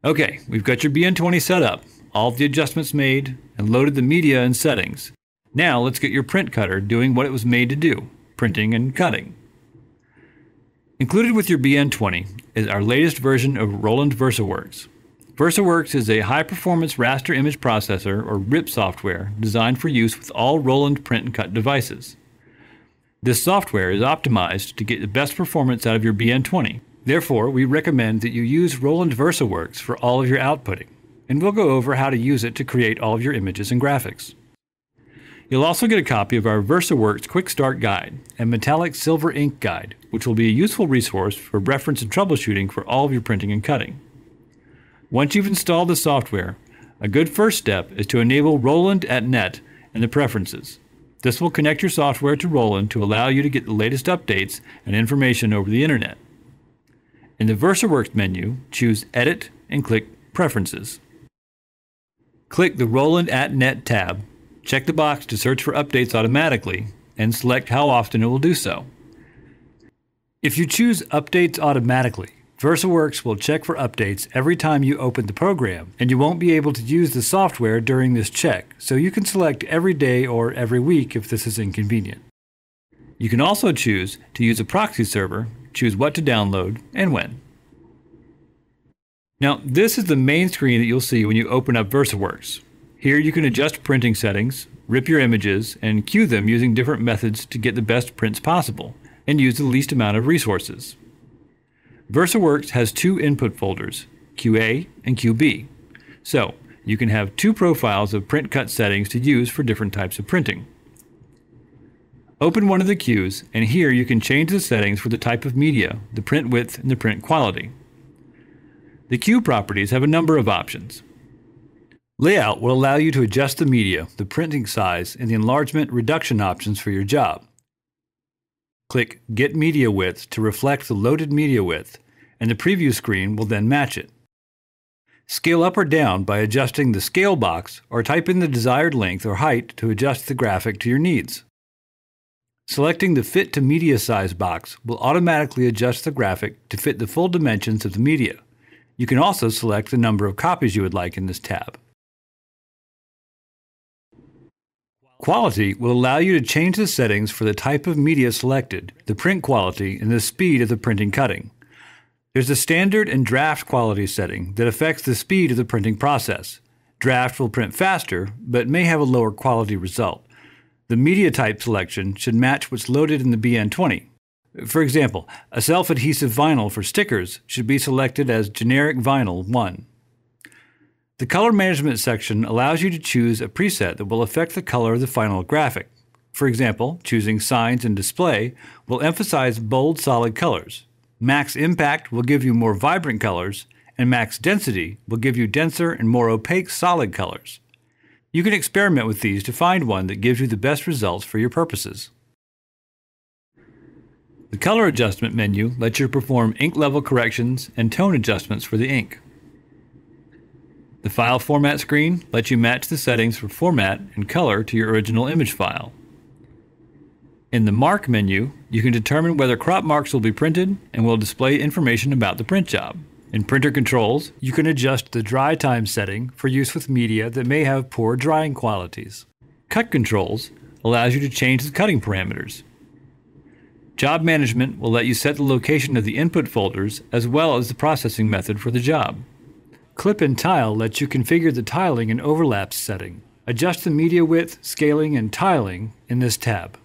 Okay, we've got your BN-20 set up, all of the adjustments made, and loaded the media and settings. Now let's get your print cutter doing what it was made to do, printing and cutting. Included with your BN-20 is our latest version of Roland VersaWorks. VersaWorks is a high-performance raster image processor, or RIP software, designed for use with all Roland print and cut devices. This software is optimized to get the best performance out of your BN-20. Therefore, we recommend that you use Roland VersaWorks for all of your outputting, and we'll go over how to use it to create all of your images and graphics. You'll also get a copy of our VersaWorks Quick Start Guide and Metallic Silver Ink Guide, which will be a useful resource for reference and troubleshooting for all of your printing and cutting. Once you've installed the software, a good first step is to enable Roland at Net in the preferences. This will connect your software to Roland to allow you to get the latest updates and information over the internet. In the VersaWorks menu, choose Edit and click Preferences. Click the Roland at Net tab, check the box to search for updates automatically, and select how often it will do so. If you choose Updates Automatically, VersaWorks will check for updates every time you open the program, and you won't be able to use the software during this check, so you can select every day or every week if this is inconvenient. You can also choose to use a proxy server, choose what to download, and when. Now, this is the main screen that you'll see when you open up VersaWorks. Here you can adjust printing settings, rip your images, and queue them using different methods to get the best prints possible, and use the least amount of resources. VersaWorks has two input folders, QA and QB. So, you can have two profiles of print cut settings to use for different types of printing. Open one of the queues, and here you can change the settings for the type of media, the print width, and the print quality. The queue properties have a number of options. Layout will allow you to adjust the media, the printing size, and the enlargement reduction options for your job. Click Get Media Width to reflect the loaded media width, and the preview screen will then match it. Scale up or down by adjusting the scale box, or type in the desired length or height to adjust the graphic to your needs. Selecting the Fit to Media Size box will automatically adjust the graphic to fit the full dimensions of the media. You can also select the number of copies you would like in this tab. Quality will allow you to change the settings for the type of media selected, the print quality, and the speed of the printing cutting. There's a standard and draft quality setting that affects the speed of the printing process. Draft will print faster, but may have a lower quality result. The media type selection should match what's loaded in the BN-20. For example, a self-adhesive vinyl for stickers should be selected as Generic Vinyl 1. The color management section allows you to choose a preset that will affect the color of the final graphic. For example, choosing Signs and Display will emphasize bold, solid colors. Max Impact will give you more vibrant colors, and Max Density will give you denser and more opaque solid colors. You can experiment with these to find one that gives you the best results for your purposes. The Color Adjustment menu lets you perform ink level corrections and tone adjustments for the ink. The File Format screen lets you match the settings for format and color to your original image file. In the Mark menu, you can determine whether crop marks will be printed and will display information about the print job. In Printer Controls, you can adjust the dry time setting for use with media that may have poor drying qualities. Cut Controls allows you to change the cutting parameters. Job Management will let you set the location of the input folders as well as the processing method for the job. Clip and Tile lets you configure the tiling and overlaps setting. Adjust the media width, scaling, and tiling in this tab.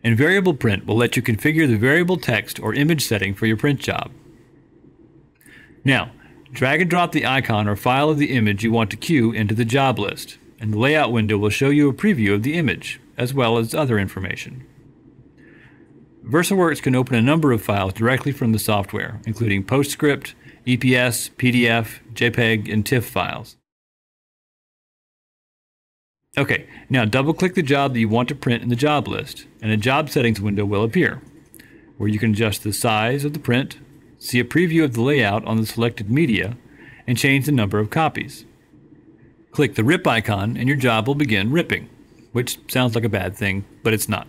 And Variable Print will let you configure the variable text or image setting for your print job. Now, drag and drop the icon or file of the image you want to queue into the job list, and the layout window will show you a preview of the image, as well as other information. VersaWorks can open a number of files directly from the software, including PostScript, EPS, PDF, JPEG, and TIFF files. Okay, now double-click the job that you want to print in the job list, and a Job Settings window will appear, where you can adjust the size of the print, see a preview of the layout on the selected media, and change the number of copies. Click the RIP icon and your job will begin ripping, which sounds like a bad thing, but it's not.